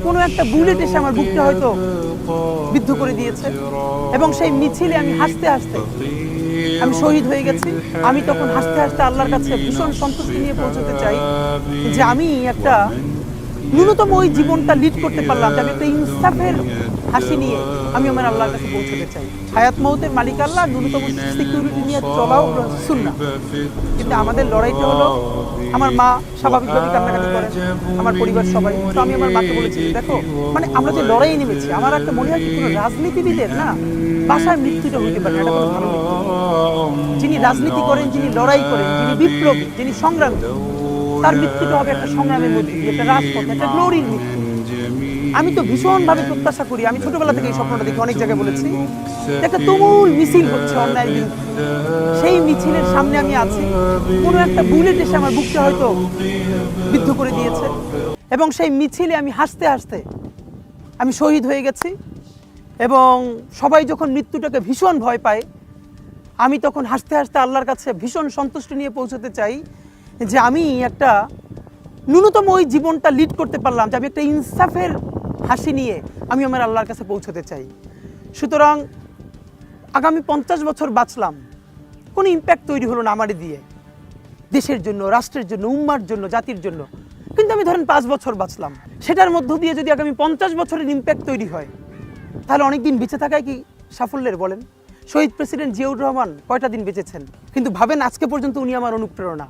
কোনো একটা বুলেট এসে আমার বুককে হয়তো বিদ্ধ করে দিয়েছে এবং সেই মিছিলে আমি হাসতে হাসতে আমি শহীদ হয়ে গেছি। আমি তখন হাসতে হাসতে আল্লাহর কাছে ভীষণ সন্তুষ্টি নিয়ে পৌঁছতে চাই যে আমি একটা ন্যূনতম ওই জীবনটা লিড করতে পারলাম, যে আমি একটা ইনসাফের হাসি নিয়ে আমি আমার আল্লাহর কাছে পৌঁছতে চাই। হায়াত মৌতের মালিক আল্লাহ, ন্যূনতম সিকিউরিটি নিয়ে চলাও সুন্নাহ। কিন্তু আমাদের লড়াইটা হলো, আমার মা স্বাভাবিকভাবে কান্নাকাটি করেন, আমার পরিবার সবাই। তো আমি আমার মাকে বলেছি, দেখো মানে আমরা যে লড়াই নেমেছি, আমার একটা মনে হয় কি কোনো রাজনীতিবিদের না বাসায় মৃত্যুটা হইতে পারে না, এটা কোনো ভালো মৃত্যু। যিনি রাজনীতি করেন, যিনি লড়াই করেন, যিনি বিপ্লবী, যিনি সংগ্রামী, তার মৃত্যুটা হবে একটা সংগ্রামের মধ্যে দিয়ে, একটা রাজপথে, একটা গ্লোরির মৃত্যু। আমি তো ভীষণভাবে প্রত্যাশা করি, আমি ছোটবেলা থেকে এই স্বপ্নটা দেখি, অনেক জায়গায় বলেছি, একটা তুমুল মিছিল হচ্ছে অন্যায়ের বিরুদ্ধে। সেই মিছিলের সামনে আমি আছি, কোনো একটা বুলেট এসে আমার বুককে হয়তো বিদ্ধ করে দিয়েছে এবং সেই মিছিলে আমি হাসতে হাসতে আমি শহীদ হয়ে গেছি। এবং সবাই যখন মৃত্যুটাকে ভীষণ ভয় পায়, আমি তখন হাসতে হাসতে আল্লাহর কাছে ভীষণ সন্তুষ্টি নিয়ে পৌঁছতে চাই যে আমি একটা ন্যূনতম ওই জীবনটা লিড করতে পারলাম, যে আমি একটা ইনসাফের হাসি নিয়ে আমি আমার আল্লাহর কাছে পৌঁছতে চাই। সুতরাং আগামী 50 বছর বাঁচলাম, কোনো ইম্প্যাক্ট তৈরি হলো না আমারই দিয়ে, দেশের জন্য, রাষ্ট্রের জন্য, উম্মার জন্য, জাতির জন্য। কিন্তু আমি ধরেন 5 বছর বাঁচলাম, সেটার মধ্য দিয়ে যদি আগামী 50 বছরের ইম্প্যাক্ট তৈরি হয়, তাহলে অনেক দিন বেঁচে থাকায় কি সাফল্যের? বলেন। শহীদ প্রেসিডেন্ট জিয়াউর রহমান কয়টা দিন বেঁচেছেন, কিন্তু ভাবেন আজকে পর্যন্ত উনি আমার অনুপ্রেরণা।